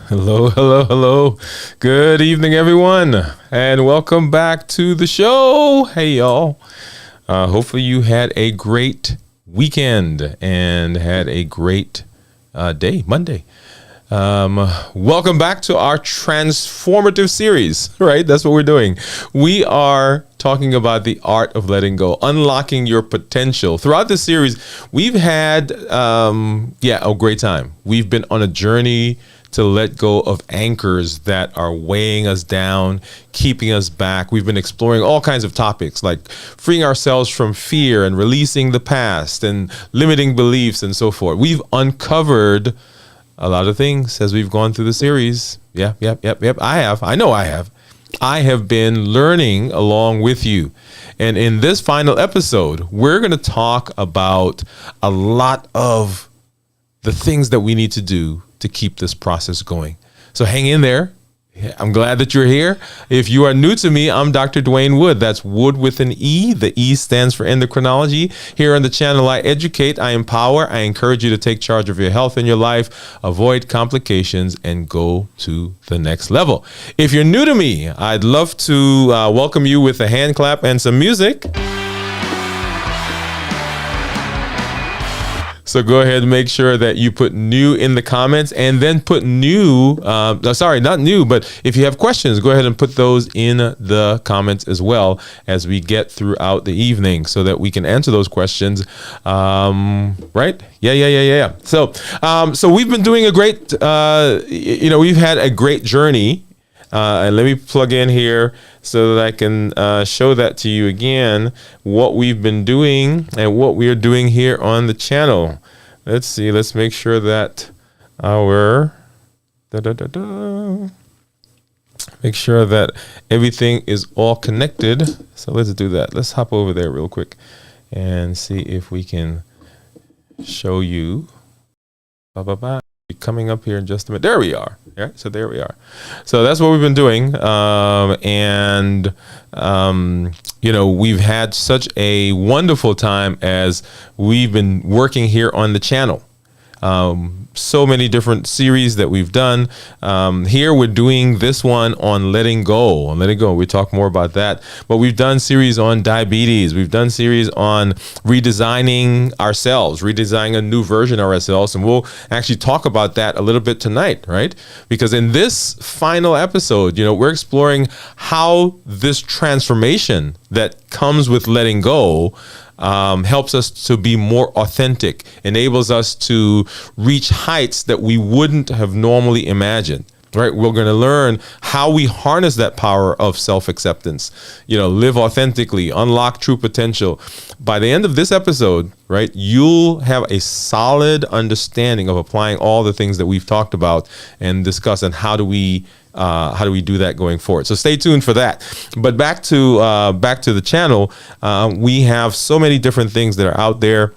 Hello, hello, hello. Good evening, everyone, and welcome back to the show. Hey, y'all. Hopefully, you had a great weekend and had a great day, Monday. Welcome back to our transformative series, right? That's what we're doing. We are talking about the art of letting go, unlocking your potential. Throughout this series, we've had, a great time. We've been on a journey to let go of anchors that are weighing us down, keeping us back. We've been exploring all kinds of topics like freeing ourselves from fear and releasing the past and limiting beliefs and so forth. We've uncovered a lot of things as we've gone through the series. Yep. I have. I know I have. I have been learning along with you. And in this final episode, we're going to talk about a lot of the things that we need to do to keep this process going. So hang in there. I'm glad that you're here. If you are new to me, I'm Dr. Dwayne Wood. That's Wood with an E. The E stands for endocrinology. Here on the channel, I educate, I empower, I encourage you to take charge of your health and your life, avoid complications, and go to the next level. If you're new to me, I'd love to welcome you with a hand clap and some music. So go ahead and make sure that you put new in the comments and then put new, not new, but if you have questions, go ahead and put those in the comments as well as we get throughout the evening so that we can answer those questions. Right? Yeah. So we've been doing a great, we've had a great journey. And let me plug in here so that I can show that to you again, what we've been doing and what we are doing here on the channel. Let's see. Let's make sure that make sure that everything is all connected. So let's do that. Let's hop over there real quick and see if we can show you. Coming up here in just a minute. There we are. Yeah, so there we are. So that's what we've been doing. We've had such a wonderful time as we've been working here on the channel. So many different series that we've done. Here we're doing this one on letting go. We talk more about that. But we've done series on diabetes. We've done series on redesigning ourselves, redesigning a new version of ourselves. And we'll actually talk about that a little bit tonight, right? Because in this final episode, we're exploring how this transformation that comes with letting go helps us to be more authentic, enables us to reach heights that we wouldn't have normally imagined. Right, we're going to learn how we harness that power of self-acceptance. Live authentically, unlock true potential. By the end of this episode, right, you'll have a solid understanding of applying all the things that we've talked about and discussed, and how do we do that going forward. So stay tuned for that. But back to the channel, we have so many different things that are out there.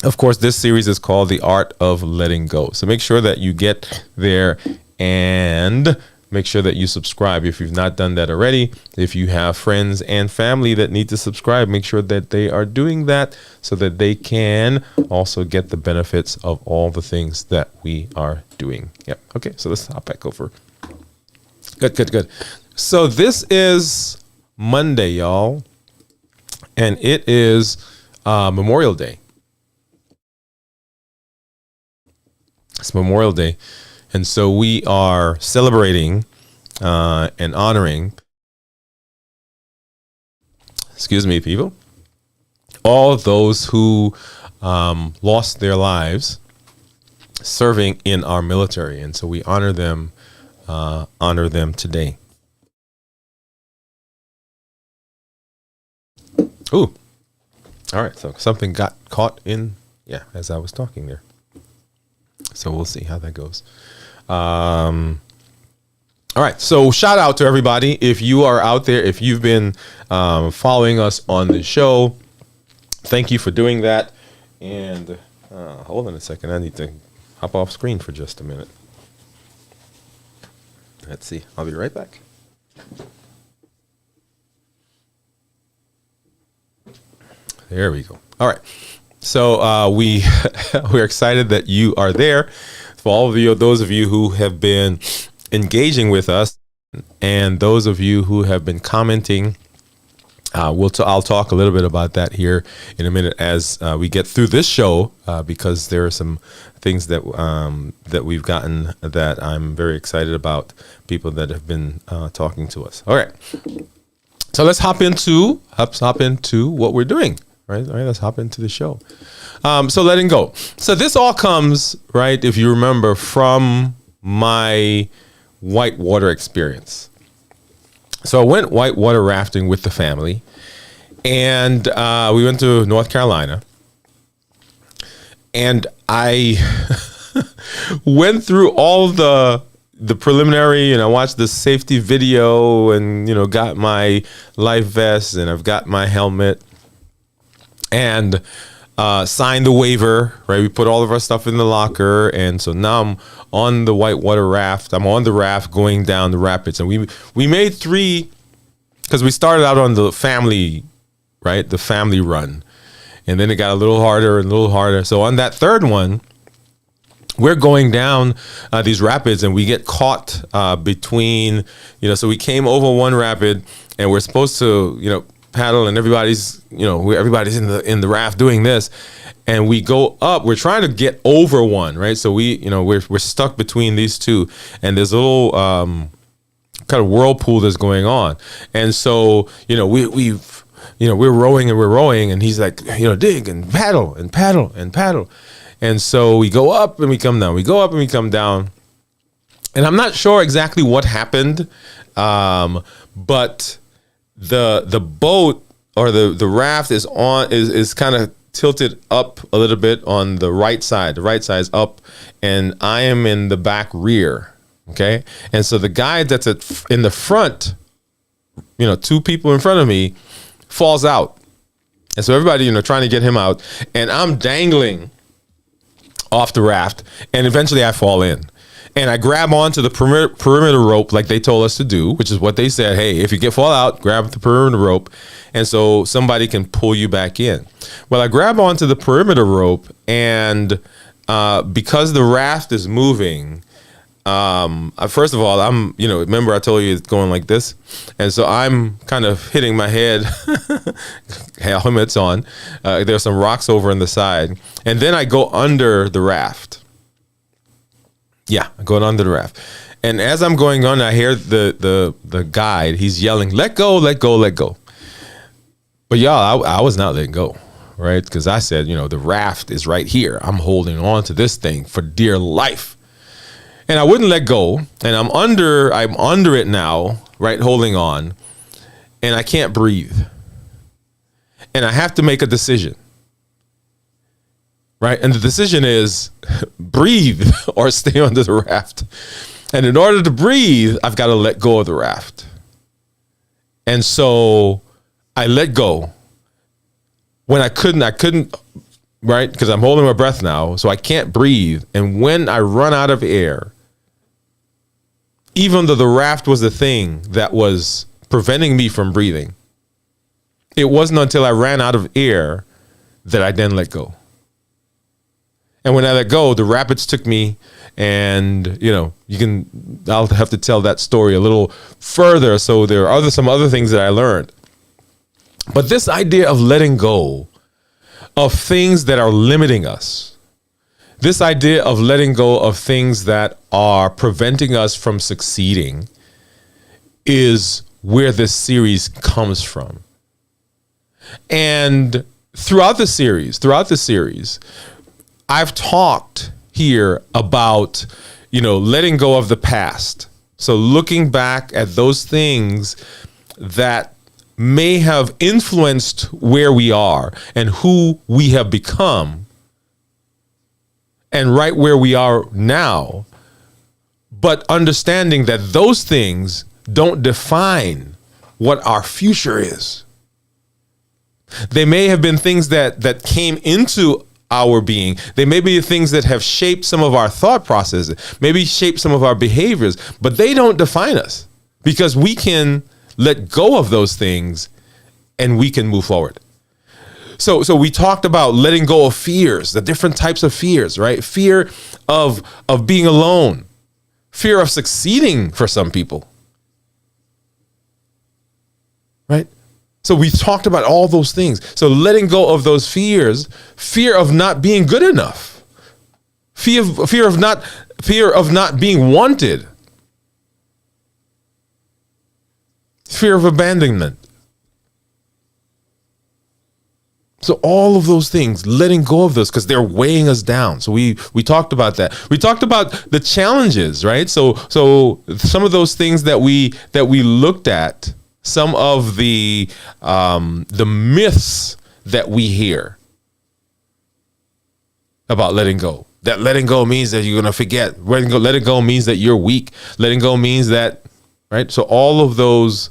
Of course, this series is called The Art of Letting Go. So make sure that you get there and make sure that you subscribe if you've not done that already. If you have friends and family that need to subscribe, make sure that they are doing that so that they can also get the benefits of all the things that we are doing. Yep. Okay, so let's hop back over. Good. So this is Monday, y'all, and it is Memorial Day. It's Memorial Day. And so we are celebrating and honoring, people, all those who lost their lives serving in our military. And so we honor them today. Ooh. All right. So something got caught as I was talking there. So we'll see how that goes. All right. So shout out to everybody. If you are out there, if you've been following us on the show, thank you for doing that. And hold on a second. I need to hop off screen for just a minute. Let's see. I'll be right back. There we go. All right. So we're excited that you are there. for all of you, those of you who have been engaging with us, and those of you who have been commenting. I'll talk a little bit about that here in a minute as we get through this show, because there are some things that we've gotten that I'm very excited about. People that have been talking to us. All right, so let's hop into what we're doing. Right, let's hop into the show. So letting go. So this all comes, right, if you remember, from my whitewater experience. So I went whitewater rafting with the family, and we went to North Carolina, and I went through all the preliminary, and I watched the safety video, and got my life vest, and I've got my helmet, and signed the waiver. Right, we put all of our stuff in the locker, and so now I'm on the whitewater raft. I'm on the raft going down the rapids, and we made 3, because we started out on the family, right, the family run, and then it got a little harder and a little harder. So on that 3rd one, we're going down these rapids, and we get caught between, so we came over one rapid, and we're supposed to, paddle, and everybody's in the raft doing this, and we go up. We're trying to get over one, right? So we're stuck between these two, and there's a little kind of whirlpool that's going on, and so we're rowing, and he's like, dig and paddle and paddle and paddle, and so we go up and we come down, we go up and we come down, and I'm not sure exactly what happened, but the boat or the raft is kind of tilted up a little bit on the right side. The right side's up, and I am in the back rear. Okay, and so the guy that's in the front, 2 people in front of me, falls out, and so everybody trying to get him out, and I'm dangling off the raft, and eventually I fall in. And I grab onto the perimeter rope like they told us to do, which is what they said. Hey, if you fall out, grab the perimeter rope, and so somebody can pull you back in. Well, I grab onto the perimeter rope, and because the raft is moving, first of all, I'm, remember I told you it's going like this, and so I'm kind of hitting my head, helmets on. There's some rocks over on the side, and then I go under the raft. Yeah, going under the raft. And as I'm going on, I hear the guide. He's yelling, let go, let go, let go. But y'all, I was not letting go, right? Because I said, the raft is right here. I'm holding on to this thing for dear life. And I wouldn't let go. And I'm under it now, right, holding on. And I can't breathe. And I have to make a decision. Right. And the decision is breathe or stay under the raft. And in order to breathe, I've got to let go of the raft. And so I let go. When I couldn't, right? Because I'm holding my breath now, so I can't breathe. And when I run out of air, even though the raft was the thing that was preventing me from breathing, it wasn't until I ran out of air that I then let go. And when I let go, the rapids took me, and I'll have to tell that story a little further. So there are some other things that I learned. But this idea of letting go of things that are limiting us, this idea of letting go of things that are preventing us from succeeding, is where this series comes from. And throughout the series, I've talked here about, letting go of the past. So looking back at those things that may have influenced where we are and who we have become, and right where we are now, but understanding that those things don't define what our future is. They may have been things that came into our being. They may be things that have shaped some of our thought processes, maybe shaped some of our behaviors, but they don't define us, because we can let go of those things and we can move forward. So we talked about letting go of fears, the different types of fears, right? Fear of being alone, fear of succeeding for some people, right? So we talked about all those things. So letting go of those fears, fear of not being good enough, fear of not being wanted, fear of abandonment. So all of those things, letting go of those because they're weighing us down. So we talked about that. We talked about the challenges, right? So some of those things that we looked at, some of the myths that we hear about letting go. That letting go means that you're going to forget. Letting go means that you're weak. Letting go means that, right? So all of those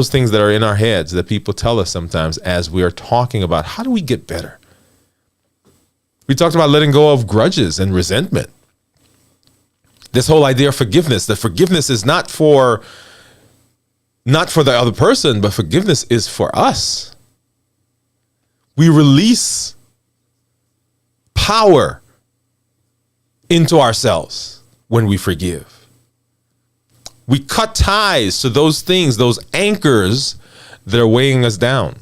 things that are in our heads that people tell us sometimes as we are talking about how do we get better. We talked about letting go of grudges and resentment. This whole idea of forgiveness, that forgiveness is not for the other person, but forgiveness is for us. We release power into ourselves when we forgive. We cut ties to those things, those anchors that are weighing us down.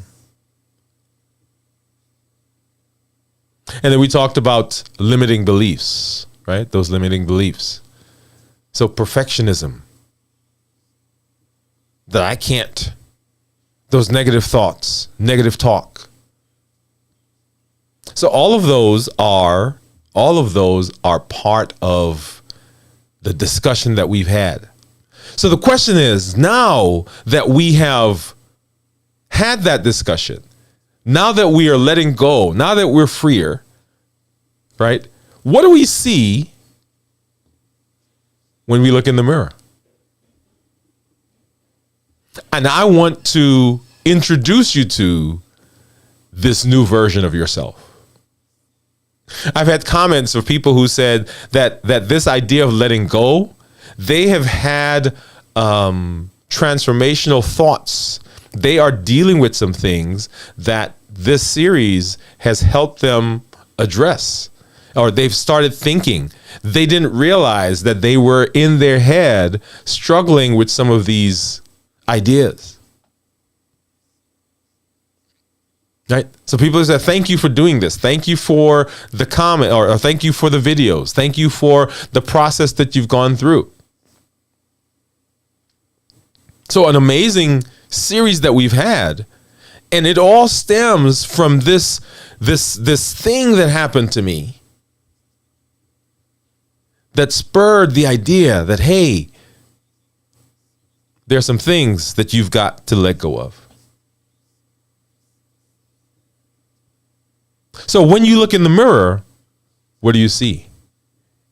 And then we talked about limiting beliefs, right? Those limiting beliefs. So perfectionism, that I can't, those negative thoughts, negative talk. So all of those are part of the discussion that we've had. So the question is, now that we have had that discussion, now that we are letting go, now that we're freer, right? What do we see when we look in the mirror? And I want to introduce you to this new version of yourself. I've had comments of people who said that this idea of letting go, they have had transformational thoughts. They are dealing with some things that this series has helped them address, or they've started thinking. They didn't realize that they were in their head struggling with some of these ideas. Right? So people say, thank you for doing this. Thank you for the comment, or thank you for the videos. Thank you for the process that you've gone through. So an amazing series that we've had, and it all stems from this thing that happened to me that spurred the idea that, hey, there are some things that you've got to let go of. So when you look in the mirror, what do you see?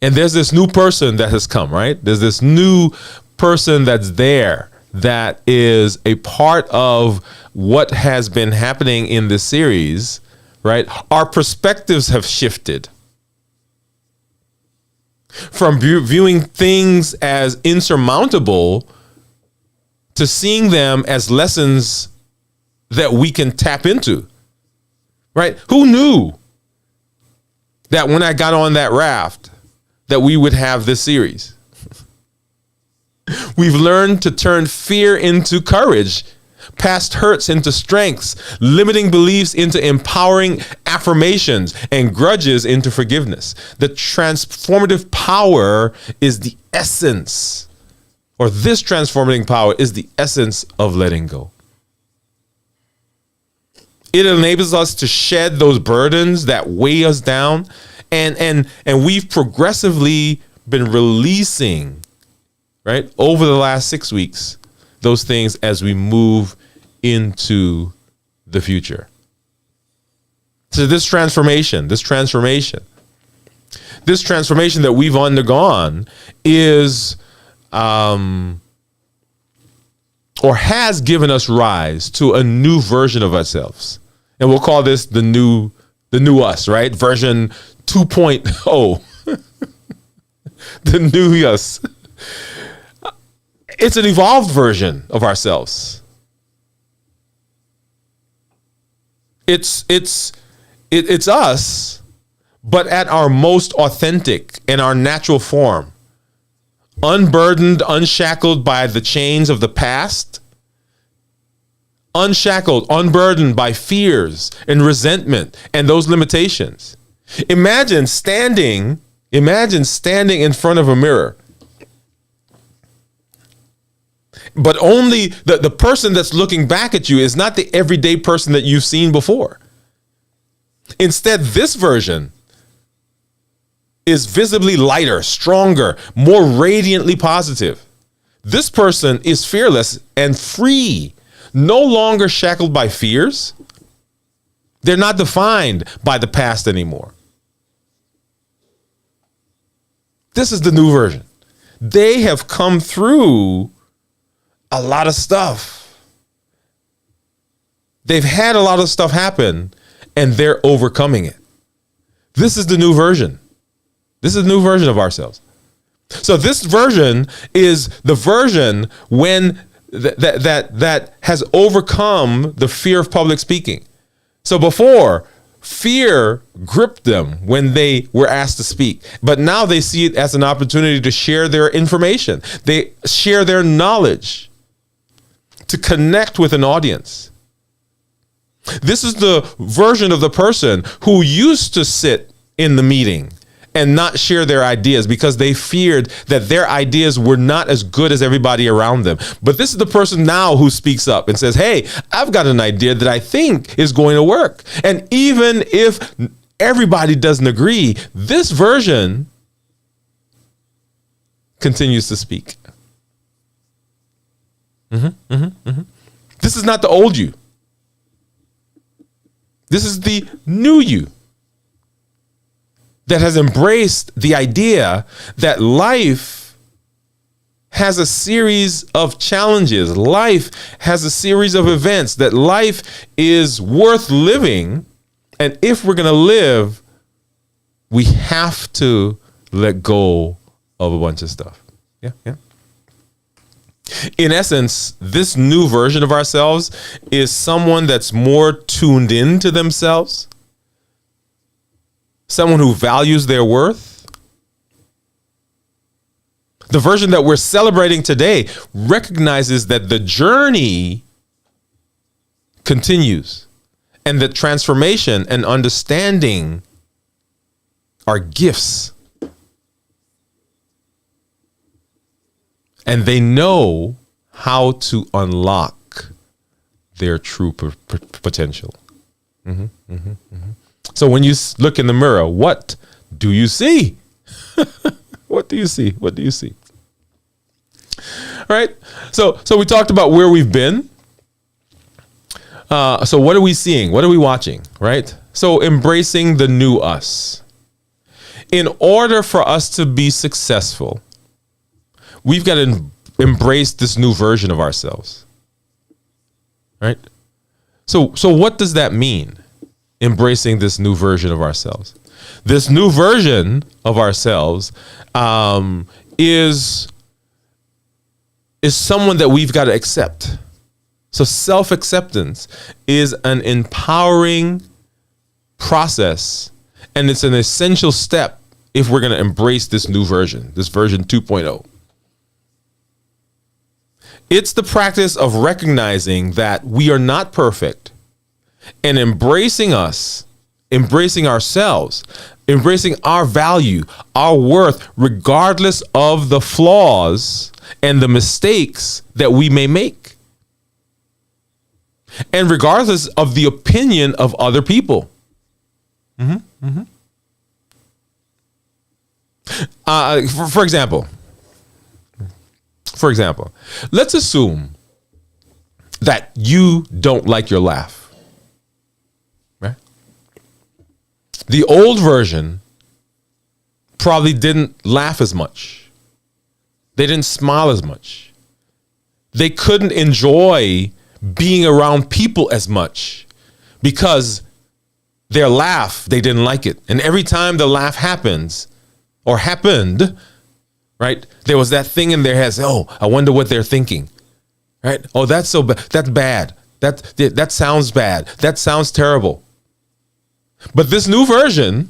And there's this new person that has come, right? There's this new person that's there that is a part of what has been happening in this series, right? Our perspectives have shifted from viewing things as insurmountable to seeing them as lessons that we can tap into, right? Who knew that when I got on that raft that we would have this series? We've learned to turn fear into courage, past hurts into strengths, limiting beliefs into empowering affirmations, and grudges into forgiveness. The transformative power is the essence, or this transforming power is the essence of letting go. It enables us to shed those burdens that weigh us down, and we've progressively been releasing, right, over the last 6 weeks, those things as we move into the future. So this transformation that we've undergone is, or has given us rise to a new version of ourselves. And we'll call this the new us, right? Version 2.0. The new us. It's an evolved version of ourselves. It's us, but at our most authentic and our natural form, unburdened, unshackled by the chains of the past, unshackled, unburdened by fears and resentment and those limitations. Imagine standing in front of a mirror, but only the person that's looking back at you is not the everyday person that you've seen before. Instead, this version is visibly lighter, stronger, more radiantly positive. This person is fearless and free, no longer shackled by fears. They're not defined by the past anymore. This is the new version. They have come through a lot of stuff. They've had a lot of stuff happen, and they're overcoming it. This is the new version. This is a new version of ourselves. So this version is the version when that has overcome the fear of public speaking. So before, fear gripped them when they were asked to speak, but now they see it as an opportunity to share their information. They share their knowledge, to connect with an audience. This is the version of the person who used to sit in the meeting and not share their ideas because they feared that their ideas were not as good as everybody around them. But this is the person now who speaks up and says, hey, I've got an idea that I think is going to work. And even if everybody doesn't agree, this version continues to speak. This is not the old you. This is the new you that has embraced the idea that life has a series of challenges. Life has a series of events, that life is worth living. And if we're going to live, we have to let go of a bunch of stuff. Yeah. In essence, this new version of ourselves is someone that's more tuned into themselves, someone who values their worth. The version that we're celebrating today recognizes that the journey continues and that transformation and understanding are gifts. And they know how to unlock their true potential. So when you look in the mirror, what do you see? What do you see? What do you see? All right. So we talked about where we've been. So what are we seeing? What are we watching? Right. So embracing the new us. In order for us to be successful, we've got to embrace this new version of ourselves. Right. So what does that mean? Embracing this new version of ourselves. This new version of ourselves is someone that we've got to accept. So self-acceptance is an empowering process, and it's an essential step if we're going to embrace this new version, this version 2.0. It's the practice of recognizing that we are not perfect and embracing us, embracing ourselves, embracing our value, our worth, regardless of the flaws and the mistakes that we may make. And regardless of the opinion of other people. For example, let's assume that you don't like your laugh. Right? The old version probably didn't laugh as much. They didn't smile as much. They couldn't enjoy being around people as much because their laugh, they didn't like it. And every time the laugh happens or happened, right, there was that thing in their heads. Oh, I wonder what they're thinking. Right? Oh, that's so bad. That's bad. That sounds bad. That sounds terrible. But this new version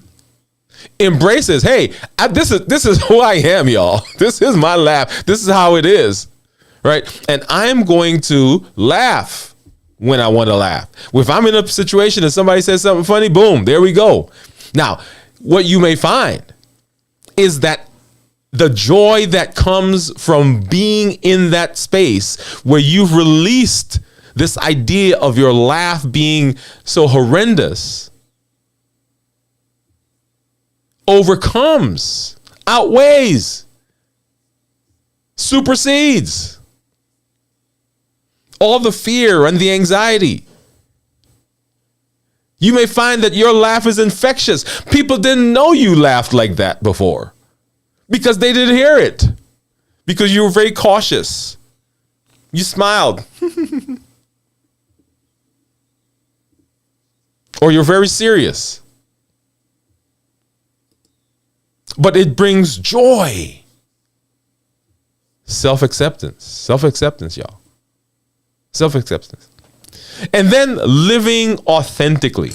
embraces, hey, this is who I am, y'all. This is my laugh. This is how it is, right? And I'm going to laugh when I want to laugh. If I'm in a situation and somebody says something funny, boom, there we go. Now, what you may find is that the joy that comes from being in that space where you've released this idea of your laugh being so horrendous overcomes, outweighs, supersedes all the fear and the anxiety. You may find that your laugh is infectious. People didn't know you laughed like that before because they didn't hear it, because you were very cautious. You smiled. Or you're very serious. But it brings joy. Self-acceptance, y'all. Self-acceptance. And then living authentically.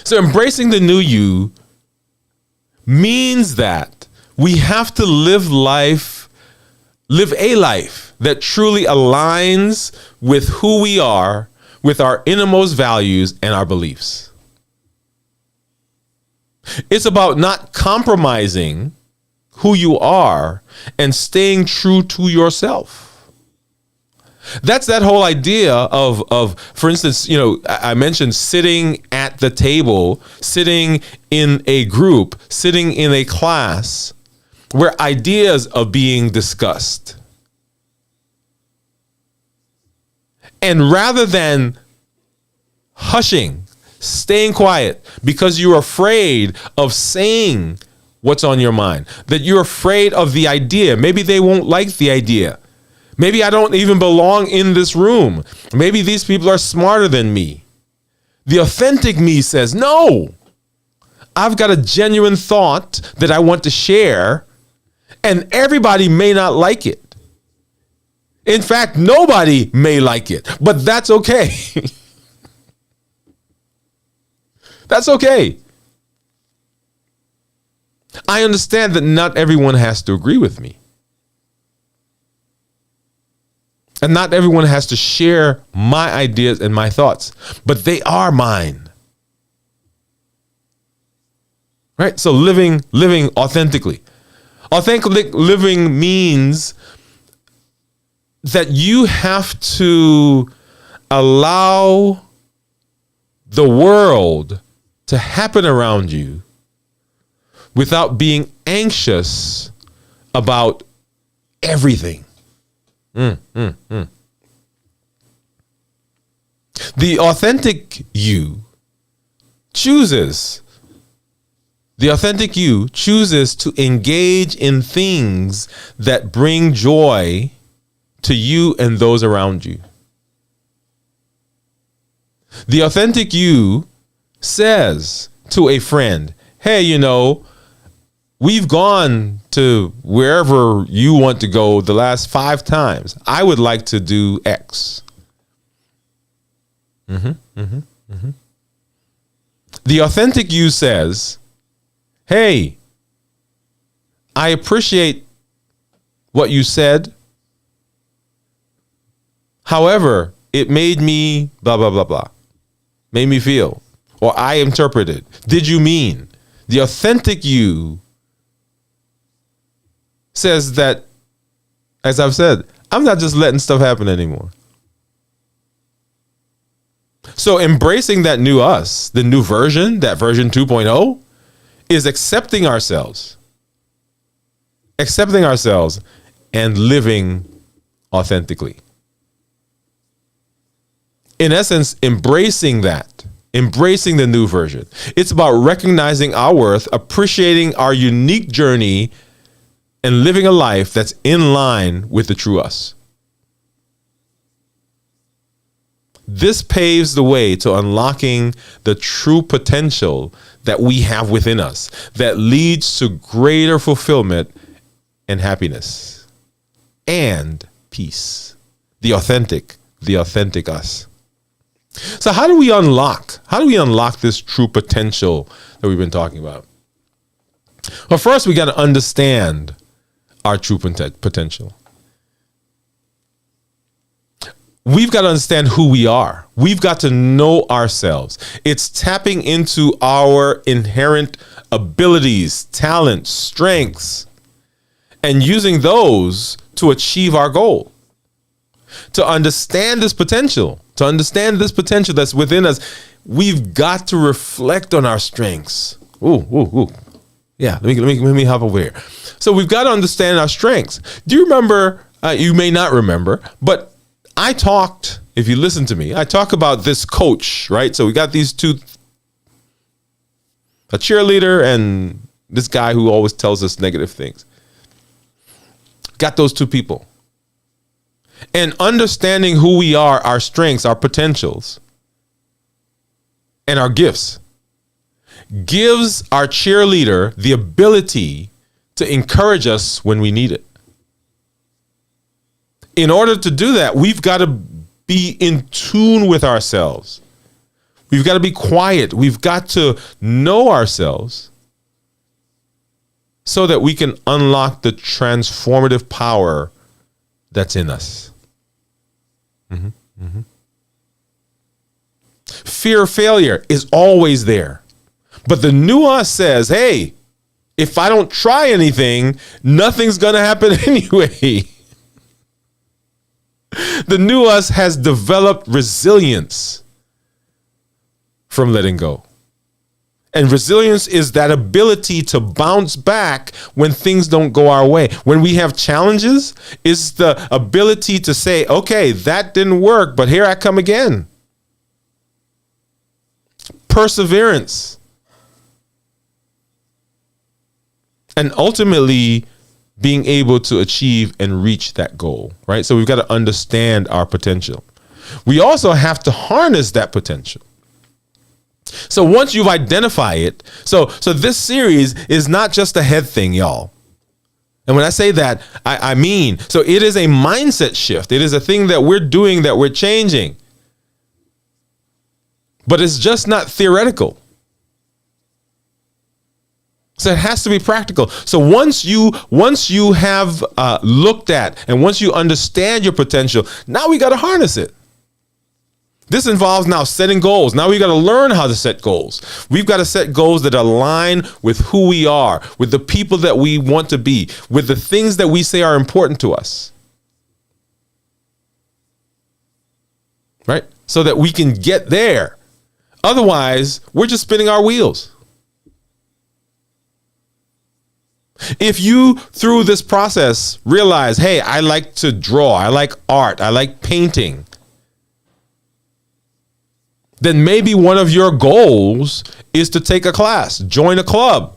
So embracing the new you means that we have to live a life that truly aligns with who we are, with our innermost values and our beliefs. It's about not compromising who you are and staying true to yourself. That's that whole idea of, for instance, I mentioned sitting at the table, sitting in a group, sitting in a class where ideas are being discussed. And rather than hushing, staying quiet because you're afraid of saying what's on your mind, that you're afraid of the idea. Maybe they won't like the idea. Maybe I don't even belong in this room. Maybe these people are smarter than me. The authentic me says, no, I've got a genuine thought that I want to share, and everybody may not like it. In fact, nobody may like it, but that's okay. That's okay. I understand that not everyone has to agree with me. And not everyone has to share my ideas and my thoughts, but they are mine. Right? So living authentically. Authentic living means that you have to allow the world to happen around you without being anxious about everything. The authentic you chooses to engage in things that bring joy to you and those around you. The authentic you says to a friend, hey, we've gone to wherever you want to go the last 5 times. I would like to do X. The authentic you says, hey, I appreciate what you said. However, it made me blah, blah, blah, blah. Made me feel, or I interpreted. Did you mean? The authentic you says that, as I've said, I'm not just letting stuff happen anymore. So embracing that new us, the new version, that version 2.0, is accepting ourselves and living authentically. In essence, embracing the new version. It's about recognizing our worth, appreciating our unique journey, and living a life that's in line with the true us. This paves the way to unlocking the true potential that we have within us that leads to greater fulfillment and happiness and peace. The authentic the authentic us. So how do we unlock this true potential that we've been talking about? Well, first we got to understand our true potential. We've got to understand who we are. We've got to know ourselves. It's tapping into our inherent abilities, talents, strengths, and using those to achieve our goal. To understand this potential that's within us, we've got to reflect on our strengths. Ooh. Yeah, let me hop over here. So we've got to understand our strengths. Do you remember, you may not remember, but I talked, if you listen to me, I talk about this coach, right? So we got these two, a cheerleader and this guy who always tells us negative things. Got those two people. And understanding who we are, our strengths, our potentials, and our gifts gives our cheerleader the ability to encourage us when we need it. In order to do that, we've got to be in tune with ourselves. We've got to be quiet. We've got to know ourselves so that we can unlock the transformative power that's in us. Fear of failure is always there. But the new us says, hey, if I don't try anything, nothing's going to happen anyway. The new us has developed resilience from letting go. And resilience is that ability to bounce back when things don't go our way. When we have challenges, it's the ability to say, okay, that didn't work, but here I come again. Perseverance. And ultimately being able to achieve and reach that goal, right? So we've got to understand our potential. We also have to harness that potential. So once you've identified it, so this series is not just a head thing, y'all. And when I say that, I mean, so it is a mindset shift. It is a thing that we're doing, that we're changing. But it's just not theoretical. So it has to be practical. So once you have looked at and once you understand your potential, now we got to harness it. This involves now setting goals. Now we got to learn how to set goals. We've got to set goals that align with who we are, with the people that we want to be, with the things that we say are important to us. Right? So that we can get there. Otherwise, we're just spinning our wheels. If you, through this process, realize, hey, I like to draw, I like art, I like painting, then maybe one of your goals is to take a class, join a club.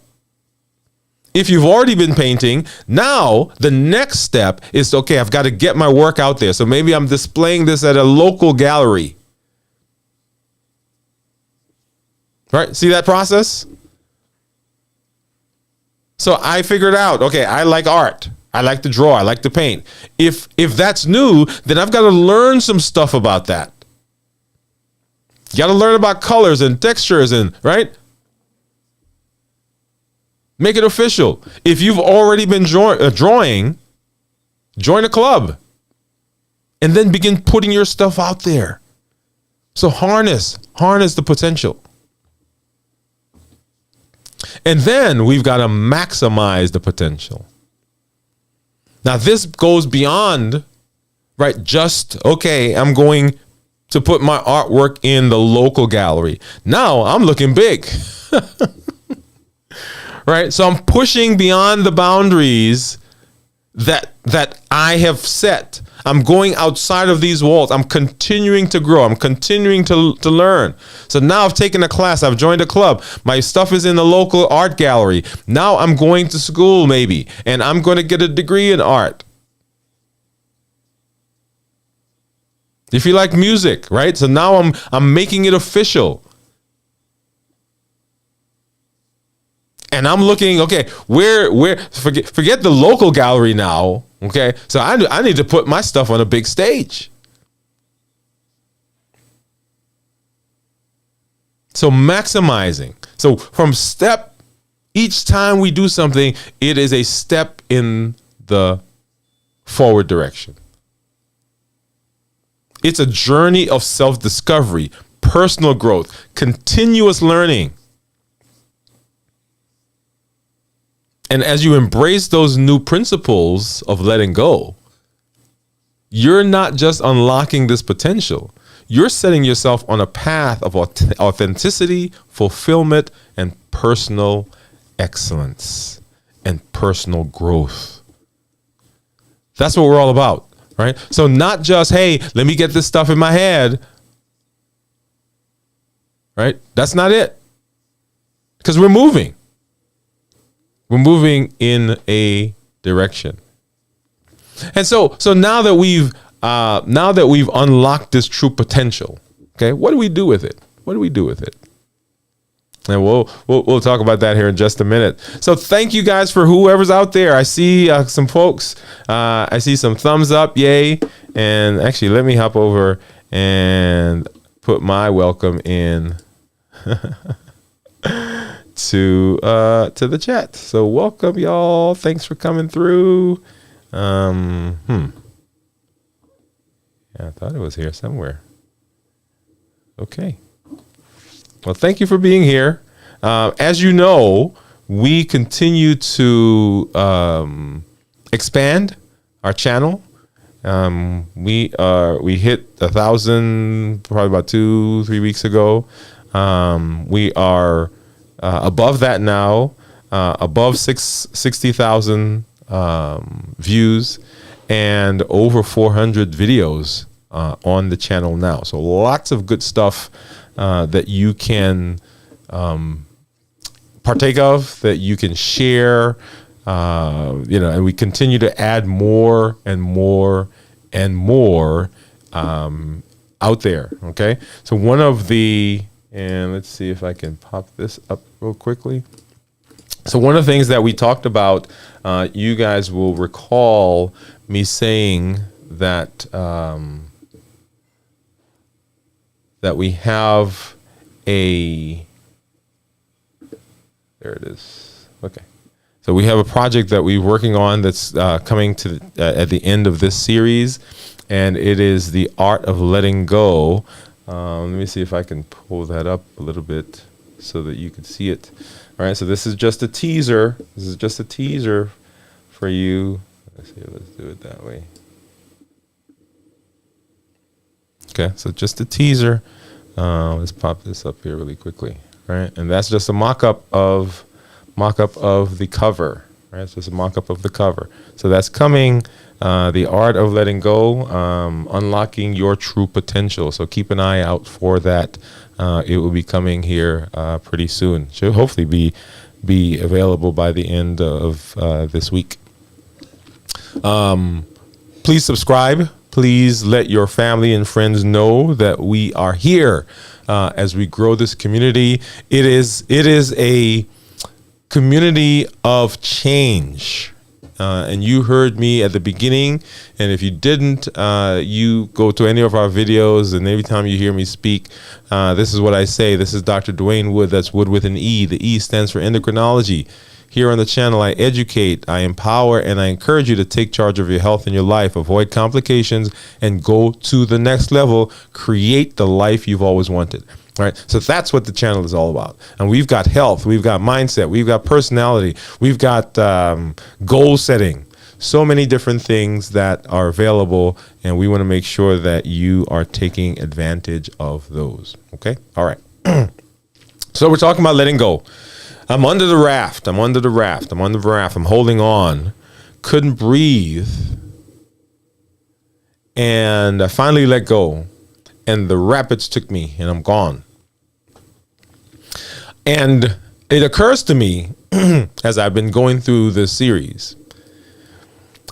If you've already been painting, now the next step is, okay, I've got to get my work out there. So maybe I'm displaying this at a local gallery. Right? See that process? So I figured out, okay, I like art. I like to draw. I like to paint. If that's new, then I've got to learn some stuff about that. You got to learn about colors and textures and, right? Make it official. If you've already been drawing, join a club and then begin putting your stuff out there. So harness the potential. And then we've got to maximize the potential. Now this goes beyond, right? Just, okay, I'm going to put my artwork in the local gallery. Now I'm looking big. Right? So I'm pushing beyond the boundaries that I have set. I'm going outside of these walls. I'm continuing to grow. I'm continuing to learn. So now I've taken a class. I've joined a club. My stuff is in the local art gallery. Now I'm going to school maybe, and I'm going to get a degree in art. If you like music, right? So now I'm making it official. And I'm looking, okay, where forget the local gallery now, okay? So I need to put my stuff on a big stage. So maximizing. So each time we do something, it is a step in the forward direction. It's a journey of self-discovery, personal growth, continuous learning. And as you embrace those new principles of letting go, you're not just unlocking this potential. You're setting yourself on a path of authenticity, fulfillment, and personal excellence and personal growth. That's what we're all about, right? So not just, hey, let me get this stuff in my head, right? That's not it. Because we're moving. We're moving in a direction. And so now that we've unlocked this true potential, okay, what do we do with it? What do we do with it? And we'll talk about that here in just a minute. So thank you guys for whoever's out there. I see some folks. I see some thumbs up, yay! And actually, let me hop over and put my welcome in to the chat. So welcome, y'all. Thanks for coming through. Yeah, I thought it was here somewhere. Okay. Well, thank you for being here. As you know, we continue to expand our channel. We hit 1,000 probably about 2-3 weeks ago. We are above that now, above 60,000 views and over 400 videos on the channel now. So lots of good stuff that you can partake of, that you can share, and we continue to add more and more and more out there. Okay. So one of and let's see if I can pop this up real quickly. So one of the things that we talked about, you guys will recall me saying that that we have there it is. Okay. So we have a project that we're working on that's coming to at the end of this series, and it is the art of letting go. Let me see if I can pull that up a little bit so that you can see it. All right, so this is just a teaser. This is just a teaser for you. Let's do it that way. Okay, so just a teaser. Let's pop this up here really quickly. Right, and that's just a mock-up of the cover. Right, it's just a mock-up of the cover. So that's coming. The art of letting go, unlocking your true potential. So keep an eye out for that. It will be coming here pretty soon. Should hopefully be available by the end of this week. Please subscribe. Please let your family and friends know that we are here as we grow this community. It is a community of change. And you heard me at the beginning, and if you didn't, you go to any of our videos, and every time you hear me speak, this is what I say. This is Dr. Dwayne Wood. That's Wood with an E. The E stands for endocrinology. Here on the channel, I educate, I empower, and I encourage you to take charge of your health and your life, avoid complications, and go to the next level. Create the life you've always wanted. All right, so that's what the channel is all about. And we've got health, we've got mindset, we've got personality, we've got goal setting, so many different things that are available, and we want to make sure that you are taking advantage of those. Okay, all right. So we're talking about letting go. I'm under the raft. I'm holding on. Couldn't breathe. And I finally let go. And the rapids took me, and I'm gone. And it occurs to me, as I've been going through this series,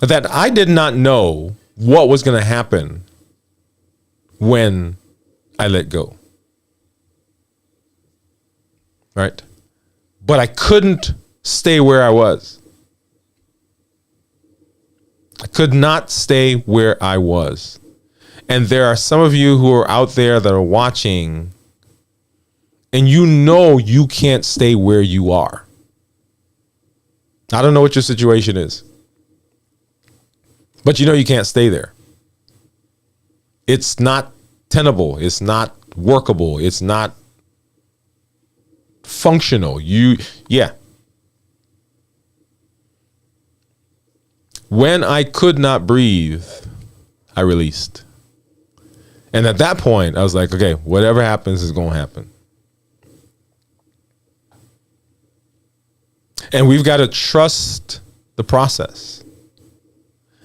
that I did not know what was going to happen when I let go. Right? But I couldn't stay where I was. I could not stay where I was. And there are some of you who are out there that are watching, and you know you can't stay where you are. I don't know what your situation is, but you know you can't stay there. It's not tenable. It's not workable. It's not functional. When I could not breathe, I released. And at that point, I was like, okay, whatever happens is going to happen. And we've got to trust the process.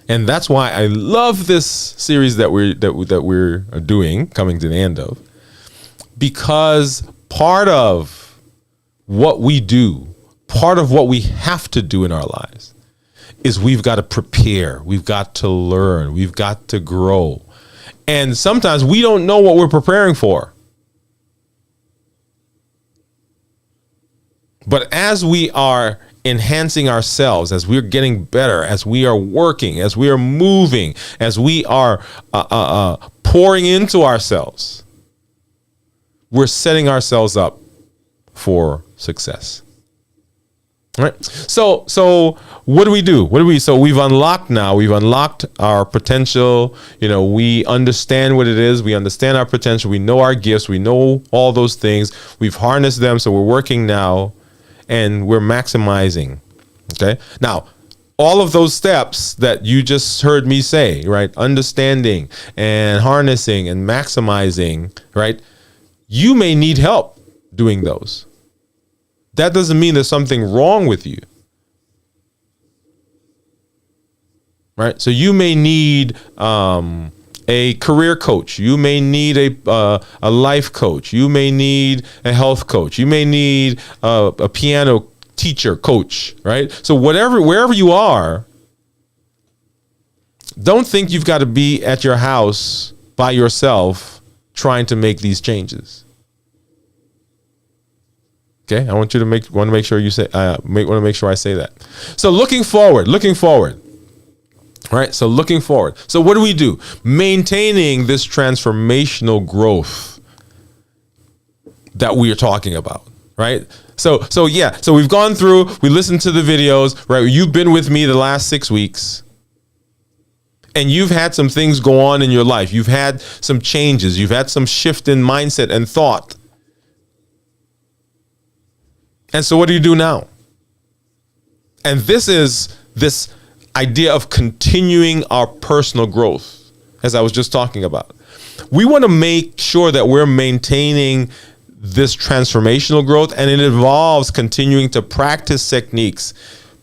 And that's why I love this series that we're doing, coming to the end of, because part of what we do, part of what we have to do in our lives is we've got to prepare, we've got to learn, we've got to grow. And sometimes we don't know what we're preparing for. But as we are enhancing ourselves, as we're getting better, as we are working, as we are moving, as we are pouring into ourselves, we're setting ourselves up for success. All right. So what do we do? So we've unlocked our potential. We understand what it is. We understand our potential. We know our gifts. We know all those things. We've harnessed them. So we're working now and we're maximizing. Okay. Now, all of those steps that you just heard me say, right? Understanding and harnessing and maximizing, right? You may need help doing those. That doesn't mean there's something wrong with you, right? So you may need a career coach. You may need a life coach. You may need a health coach. You may need a piano teacher coach, right? So wherever you are, don't think you've got to be at your house by yourself trying to make these changes. Okay, I want to make sure I say that. So looking forward. All right, so looking forward. So what do we do? Maintaining this transformational growth that we are talking about, right? So we've gone through, we listened to the videos, right? You've been with me the last 6 weeks. And you've had some things go on in your life. You've had some changes. You've had some shift in mindset and thought. And so what do you do now? And this is this idea of continuing our personal growth, as I was just talking about. We want to make sure that we're maintaining this transformational growth, and it involves continuing to practice techniques,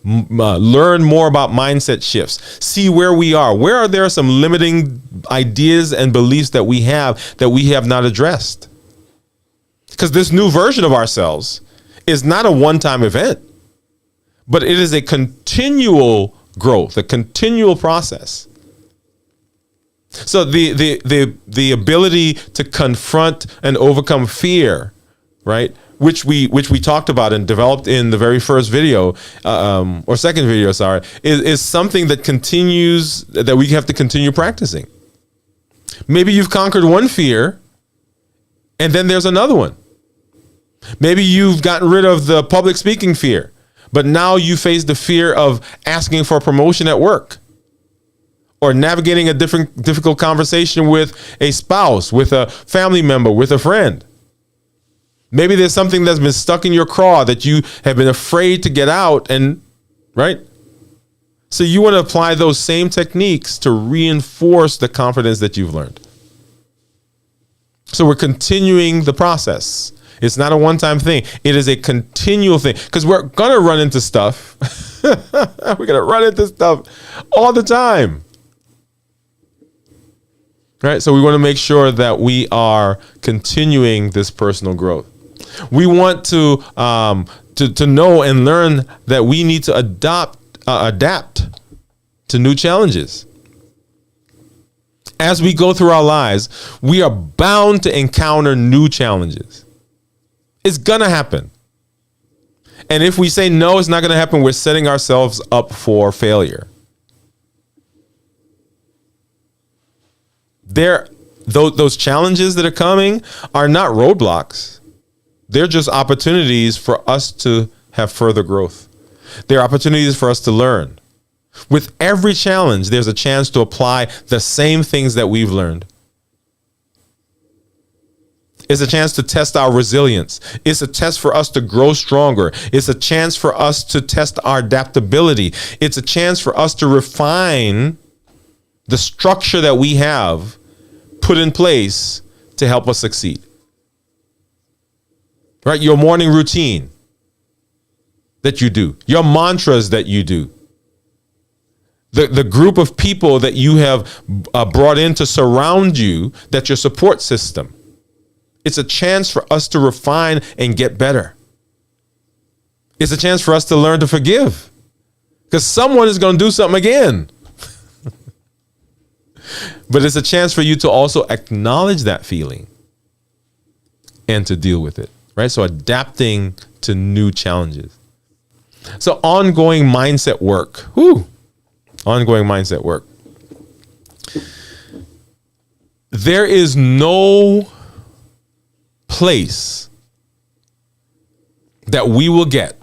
learn more about mindset shifts, see where we are. Where are there some limiting ideas and beliefs that we have not addressed? Because this new version of ourselves is not a one-time event, but it is a continual growth, a continual process. So the ability to confront and overcome fear, right? Which we talked about and developed in the very first video, or second video, sorry, is something that we have to continue practicing. Maybe you've conquered one fear, and then there's another one. Maybe you've gotten rid of the public speaking fear, but now you face the fear of asking for a promotion at work, or navigating a difficult conversation with a spouse, with a family member, with a friend. Maybe there's something that's been stuck in your craw that you have been afraid to get out, and right? So you want to apply those same techniques to reinforce the confidence that you've learned. So we're continuing the process. It's not a one-time thing. It is a continual thing, because we're going to run into stuff. We're going to run into stuff all the time. Right? So we want to make sure that we are continuing this personal growth. We want to know and learn that we need to adapt to new challenges. As we go through our lives, we are bound to encounter new challenges. It's going to happen. And if we say, no, it's not going to happen, we're setting ourselves up for failure. Those challenges that are coming are not roadblocks. They're just opportunities for us to have further growth. They're opportunities for us to learn. With every challenge, there's a chance to apply the same things that we've learned. It's a chance to test our resilience. It's a test for us to grow stronger. It's a chance for us to test our adaptability. It's a chance for us to refine the structure that we have put in place to help us succeed. Right? Your morning routine that you do, your mantras that you do, the group of people that you have brought in to surround you, that's your support system. It's a chance for us to refine and get better. It's a chance for us to learn to forgive, because someone is going to do something again. But it's a chance for you to also acknowledge that feeling and to deal with it, right? So adapting to new challenges. So ongoing mindset work. Ongoing mindset work. There is no place that we will get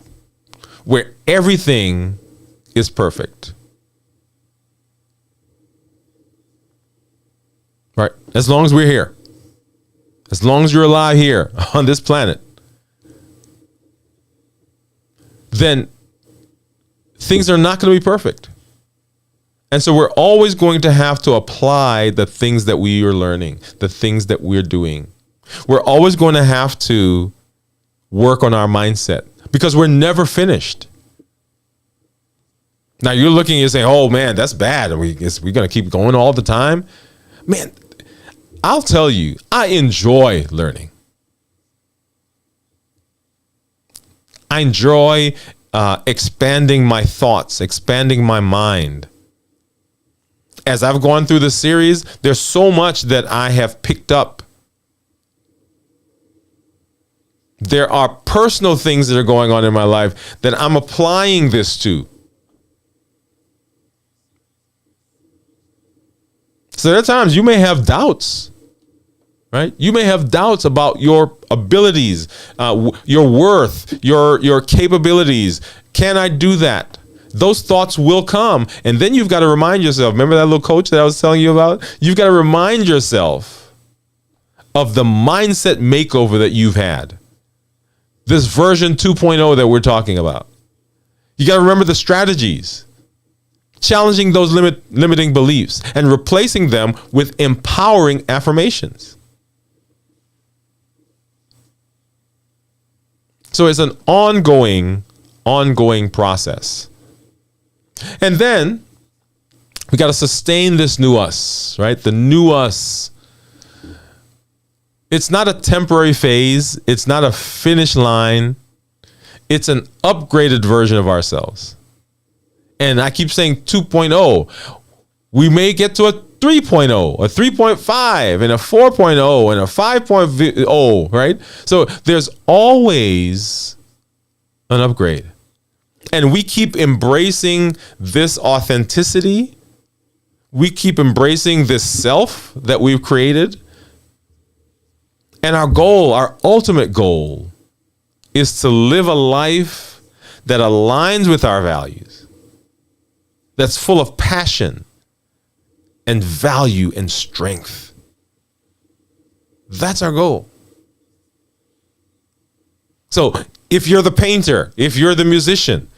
where everything is perfect. Right? As long as we're here. As long as you're alive here on this planet, then things are not going to be perfect. And so we're always going to have to apply the things that we are learning, the things that we're doing. We're always going to have to work on our mindset, because we're never finished. Now you're looking and saying, oh man, that's bad. We're going to keep going all the time. Man, I'll tell you, I enjoy learning. I enjoy expanding my thoughts, expanding my mind. As I've gone through the series, there's so much that I have picked up. There are personal things that are going on in my life that I'm applying this to. So there are times you may have doubts, right? You may have doubts about your abilities, your worth, your capabilities. Can I do that? Those thoughts will come. And then you've got to remind yourself. Remember that little coach that I was telling you about? You've got to remind yourself of the mindset makeover that you've had. This version 2.0 that we're talking about. You got to remember the strategies. Challenging those limiting beliefs and replacing them with empowering affirmations. So it's an ongoing process. And then we got to sustain this new us, right? The new us. It's not a temporary phase. It's not a finish line. It's an upgraded version of ourselves. And I keep saying 2.0. We may get to a 3.0, a 3.5, and a 4.0, and a 5.0, right? So there's always an upgrade. And we keep embracing this authenticity. We keep embracing this self that we've created. And our goal, our ultimate goal, is to live a life that aligns with our values, that's full of passion and value and strength. That's our goal. So if you're the painter, if you're the musician,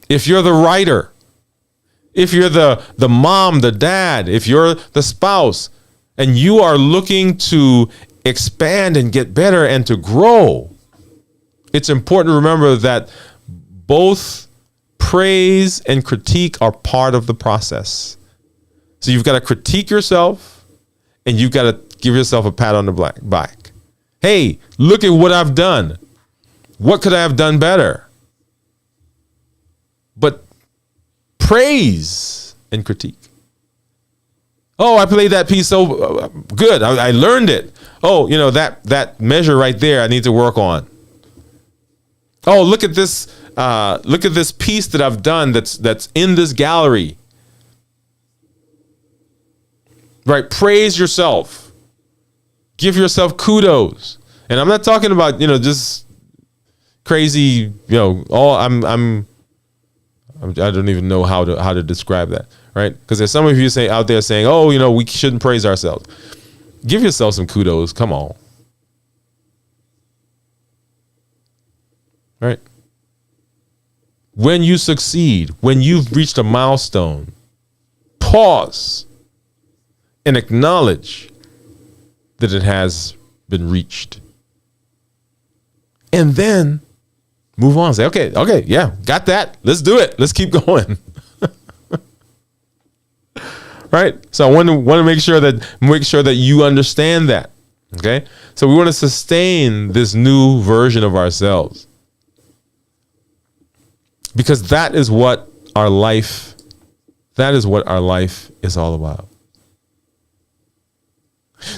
if you're the writer, if you're the mom, the dad, if you're the spouse, and you are looking to expand and get better and to grow, it's important to remember that both praise and critique are part of the process. So you've got to critique yourself and you've got to give yourself a pat on the back. Hey, look at what I've done. What could I have done better? But praise and critique. Oh, I played that piece so good. I learned it. Oh, that measure right there I need to work on. Oh, look at this piece that I've done that's in this gallery. Right? Praise yourself. Give yourself kudos. And I'm not talking about, just crazy, I don't even know how to describe that, right? Because there's some of you out there saying, oh, we shouldn't praise ourselves. Give yourself some kudos. Come on. Right? When you succeed, when you've reached a milestone, pause and acknowledge that it has been reached. And then move on. Say, okay, yeah, got that. Let's do it. Let's keep going. Right? So I want to make sure that you understand that. Okay? So we want to sustain this new version of ourselves. Because that is what our life is all about.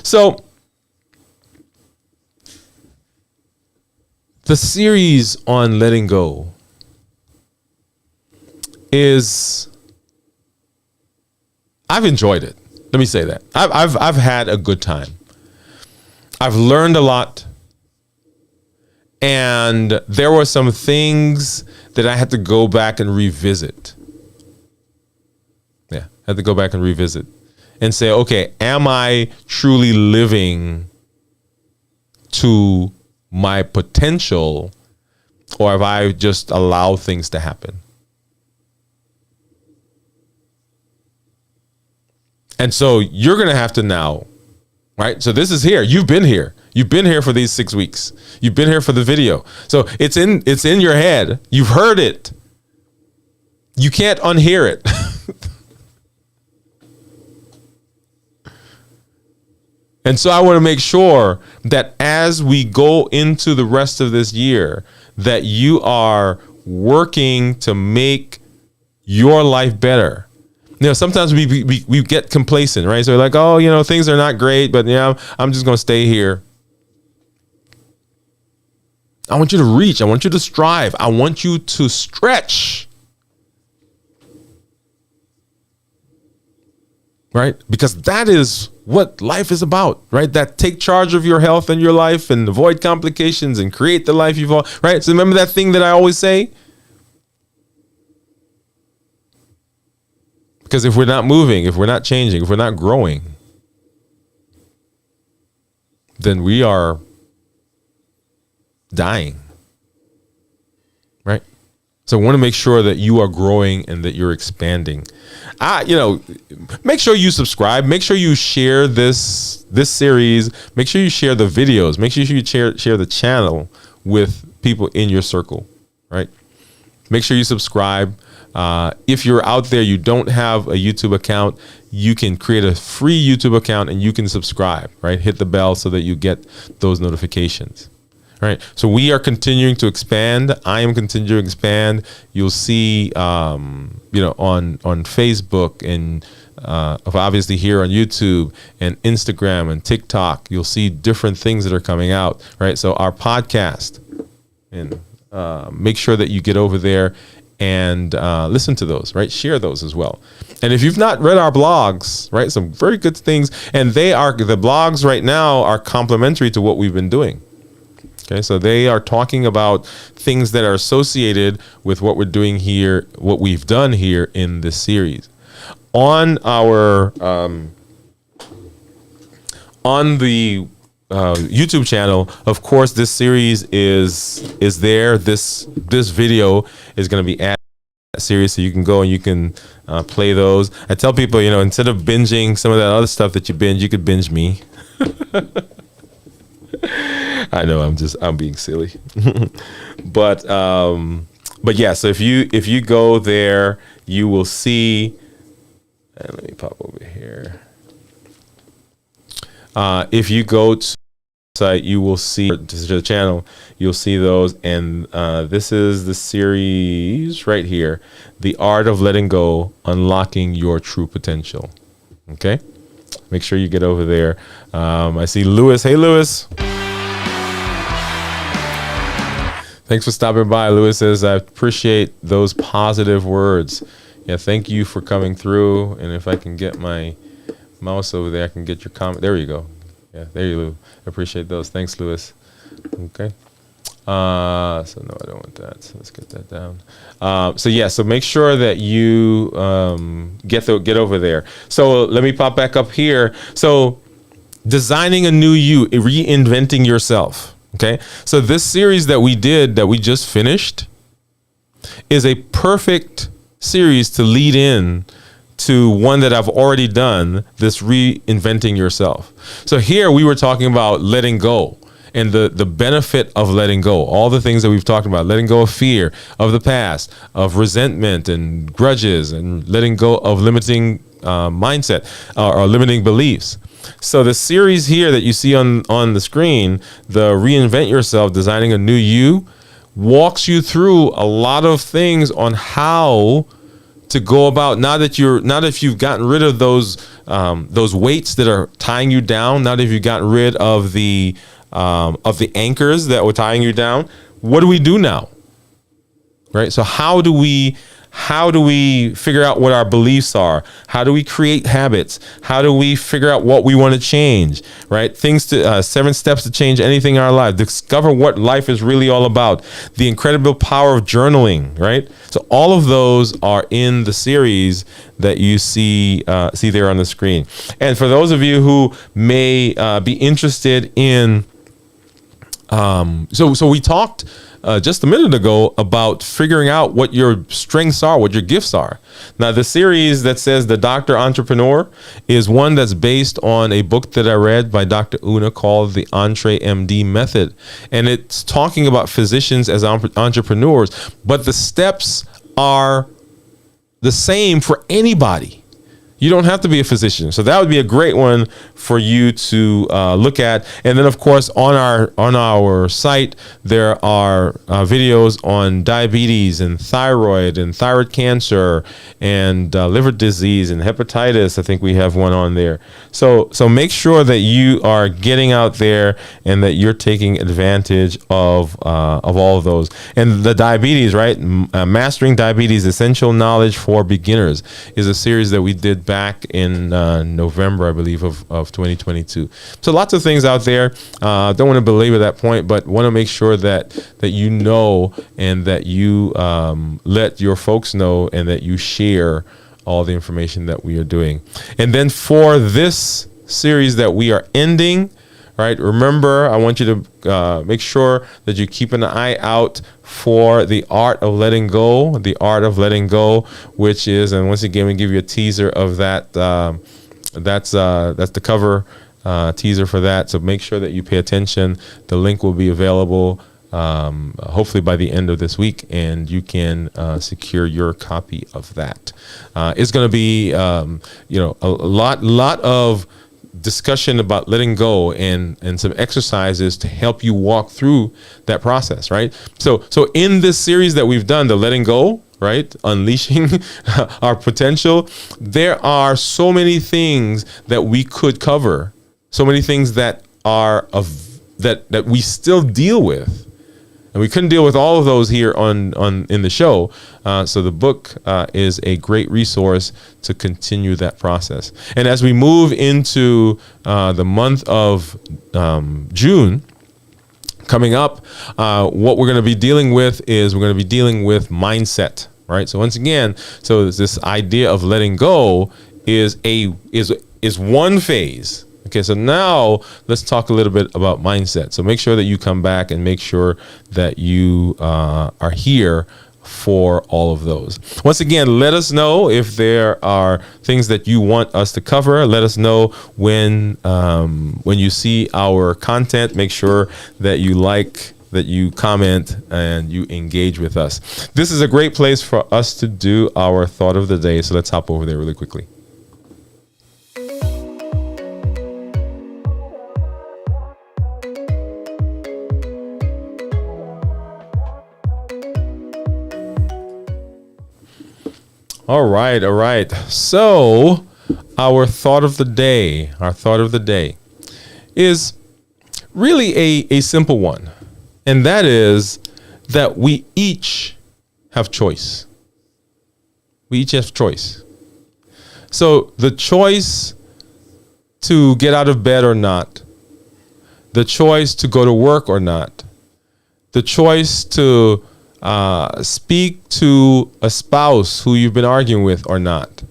So the series on letting go I've enjoyed it. Let me say that. I've had a good time. I've learned a lot. And there were some things that I had to go back and revisit. Yeah, I had to go back and revisit and say, okay, am I truly living to my potential, or have I just allowed things to happen? And so you're going to have to now, right? So this is here. You've been here. You've been here for these 6 weeks. You've been here for the video. So it's in your head. You've heard it. You can't unhear it. And so I want to make sure that as we go into the rest of this year, that you are working to make your life better. Sometimes we get complacent, right? So we're like, oh, things are not great, but I'm just going to stay here. I want you to reach. I want you to strive. I want you to stretch. Right? Because that is what life is about, right? That take charge of your health and your life and avoid complications and create the life you've all, right? So remember that thing that I always say? Because if we're not moving, if we're not changing, if we're not growing, then we are dying, right? So I want to make sure that you are growing and that you're expanding. Make sure you subscribe. Make sure you share this series. Make sure you share the videos. Make sure you share the channel with people in your circle, right? Make sure you subscribe. If you're out there, you don't have a YouTube account, you can create a free YouTube account and you can subscribe, right? Hit the bell so that you get those notifications. Right. So we are continuing to expand. I am continuing to expand. You'll see, on Facebook and obviously here on YouTube and Instagram and TikTok, you'll see different things that are coming out. Right. So our podcast, and make sure that you get over there and listen to those, right? Share those as well. And if you've not read our blogs, right, some very good things, and the blogs right now are complementary to what we've been doing. Okay, so they are talking about things that are associated with what we're doing here, what we've done here in this series. On our on the YouTube channel, of course, this series is there. This video is going to be added to that series, so you can go and you can play those. I tell people, instead of binging some of that other stuff that you binge, you could binge me. I know I'm being silly, but yeah. So if you go there, you will see. And let me pop over here. If you go to the site, you will see the channel. You'll see those, and this is the series right here, "The Art of Letting Go: Unlocking Your True Potential." Okay, make sure you get over there. I see Lewis. Hey, Lewis. Thanks for stopping by. Lewis says, I appreciate those positive words. Yeah, thank you for coming through. And if I can get my mouse over there, I can get your comment. There you go. Yeah, there you go. I appreciate those. Thanks, Lewis. Okay. So no, I don't want that. So let's get that down. So make sure that you get over there. So let me pop back up here. So designing a new you, reinventing yourself. Okay. So this series that we just finished, is a perfect series to lead in to one that I've already done, this reinventing yourself. So here we were talking about letting go and the benefit of letting go. All the things that we've talked about, letting go of fear, of the past, of resentment and grudges, and letting go of limiting mindset or limiting beliefs. So the series here that you see on the screen, the Reinvent Yourself, Designing a New You, walks you through a lot of things on how to go about, now that you've gotten rid of those weights that are tying you down, now that you've gotten rid of the anchors that were tying you down. What do we do now? Right? So how do we figure out what our beliefs are? How do we create habits? How do we figure out what we want to change? Right? 7 steps to change anything in our life. Discover what life is really all about. The incredible power of journaling. Right? So all of those are in the series that you see there on the screen. And for those of you who may be interested in, so we talked just a minute ago about figuring out what your strengths are, what your gifts are. Now, the series that says The Doctor Entrepreneur is one that's based on a book that I read by Dr. Una called The Entre MD Method. And it's talking about physicians as entrepreneurs, but the steps are the same for anybody. You don't have to be a physician. So that would be a great one for you to look at. And then, of course, on our site, there are videos on diabetes and thyroid cancer and liver disease and hepatitis. I think we have one on there. So make sure that you are getting out there and that you're taking advantage of all of those. And the diabetes, right? Mastering Diabetes, Essential Knowledge for Beginners is a series that we did back in November, I believe, of 2022. So lots of things out there. Don't want to belabor that point, but want to make sure that you know and that you let your folks know and that you share all the information that we are doing. And then for this series that we are ending, right? Remember, I want you to make sure that you keep an eye out for The Art of Letting Go, The Art of Letting Go, which is, and once again, we give you a teaser of that. That's the cover teaser for that. So make sure that you pay attention. The link will be available hopefully by the end of this week, and you can secure your copy of that. It's going to be a lot of discussion about letting go and some exercises to help you walk through that process, right? So in this series that we've done, the letting go, right, unleashing our potential, there are so many things that we could cover, so many things that are that we still deal with. And we couldn't deal with all of those here in the show. So the book is a great resource to continue that process. And as we move into the month of June coming up, what we're going to be dealing with is mindset, right? So once again, this idea of letting go is one phase. Okay, so now let's talk a little bit about mindset. So make sure that you come back and make sure that you are here for all of those. Once again, let us know if there are things that you want us to cover. Let us know when you see our content. Make sure that you like, that you comment, and you engage with us. This is a great place for us to do our thought of the day. So let's hop over there really quickly. All right. So our thought of the day is really a simple one. And that is that we each have choice. We each have choice. So the choice to get out of bed or not, the choice to go to work or not, the choice to speak to a spouse who you've been arguing with or not,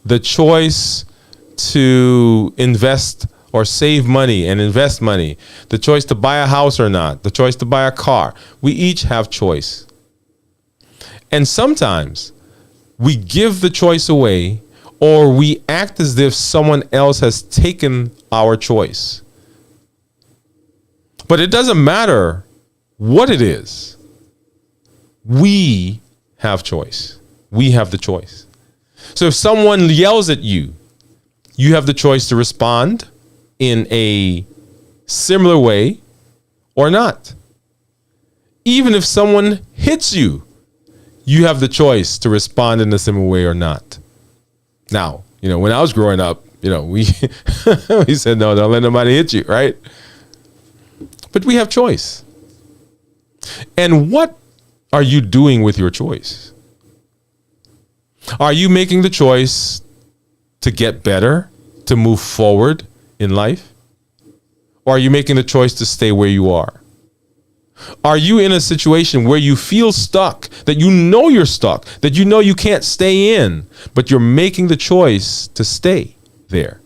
the choice to invest or save money and invest money, the choice to buy a house or not, the choice to buy a car. We each have choice. And sometimes we give the choice away, or we act as if someone else has taken our choice. But it doesn't matter what it is. We have choice. We have the choice. So if someone yells at you, you have the choice to respond in a similar way or not. Even if someone hits you, you have the choice to respond in a similar way or not. Now, when I was growing up, we we said, no, don't let nobody hit you, right? But we have choice. And what are you doing with your choice? Are you making the choice to get better, to move forward in life? Or are you making the choice to stay where you are? Are you in a situation where you feel stuck, that you're stuck, that you can't stay in, but you're making the choice to stay there?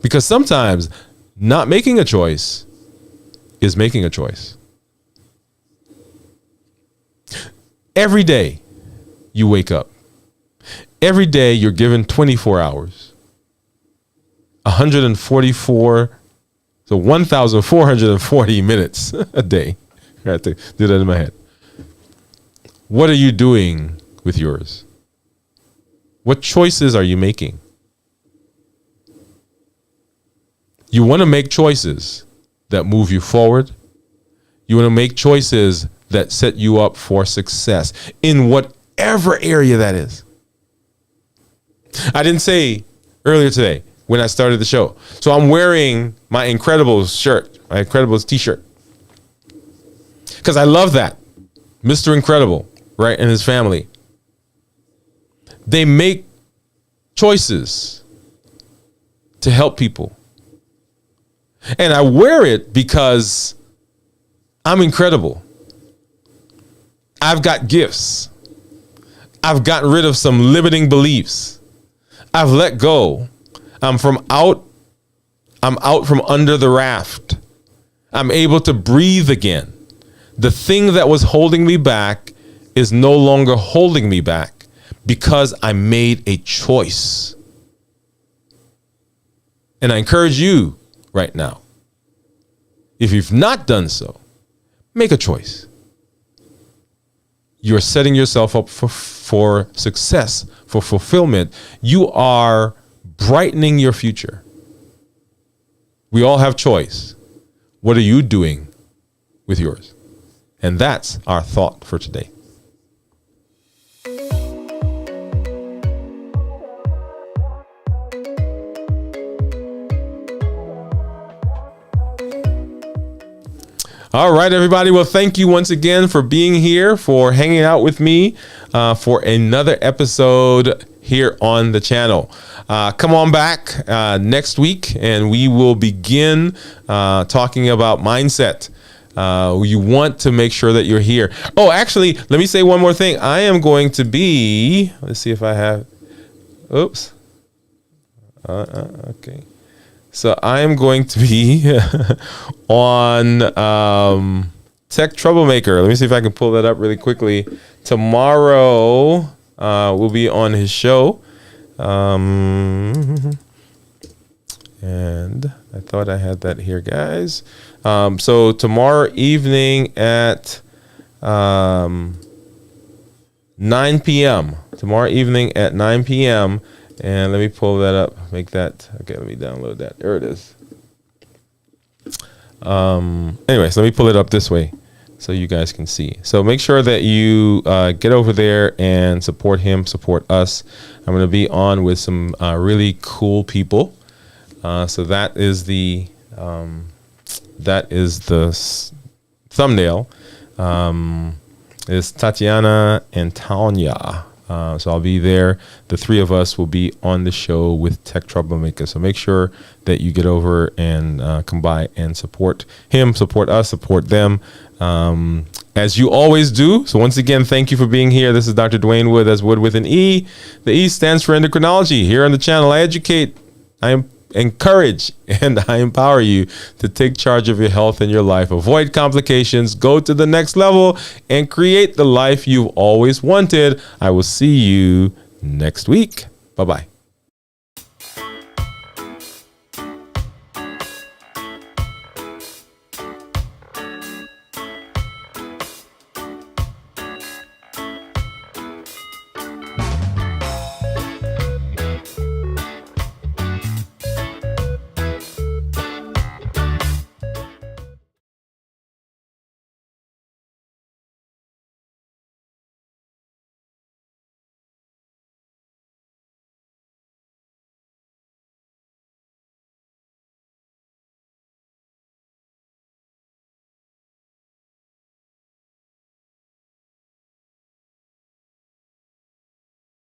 Because sometimes not making a choice is making a choice. Every day you wake up. Every day you're given 24 hours. 1,440 minutes a day. I have to do that in my head. What are you doing with yours? What choices are you making? You want to make choices that move you forward. You want to make choices that set you up for success in whatever area that is. I didn't say earlier today when I started the show. So I'm wearing my Incredibles shirt, my Incredibles t-shirt. Because I love that. Mr. Incredible, right, and his family. They make choices to help people. And I wear it because I'm incredible. I've got gifts. I've gotten rid of some limiting beliefs. I've let go. I'm out from under the raft. I'm able to breathe again. The thing that was holding me back is no longer holding me back because I made a choice. And I encourage you right now, if you've not done so, make a choice. You're setting yourself up for success, for fulfillment. You are brightening your future. We all have choice. What are you doing with yours? And that's our thought for today. All right, everybody. Well, thank you once again for being here, for hanging out with me for another episode here on the channel. Come on back next week and we will begin talking about mindset. You want to make sure that you're here. Oh, actually, let me say one more thing. I am going to be, let's see if I have, oops. Okay. So I am going to be on Tech Troublemaker. Let me see if I can pull that up really quickly. Tomorrow we'll be on his show. And I thought I had that here, guys. So tomorrow evening at 9 p.m. Tomorrow evening at 9 p.m. And let me pull that up. Make that. Okay, let me download that. There it is. Anyways, let me pull it up this way so you guys can see. So make sure that you get over there and support him, support us. I'm going to be on with some really cool people. So that is the thumbnail. Is Tatiana and Tanya. So I'll be there. The three of us will be on the show with Tech Troublemaker. So make sure that you get over and come by and support him, support us, support them, as you always do. So once again, thank you for being here. This is Dr. Dwayne Wood. That's Wood with an E. The E stands for endocrinology. Here on the channel, I educate, I encourage, and I empower you to take charge of your health and your life. Avoid complications, go to the next level, and create the life you've always wanted. I will see you next week. Bye-bye.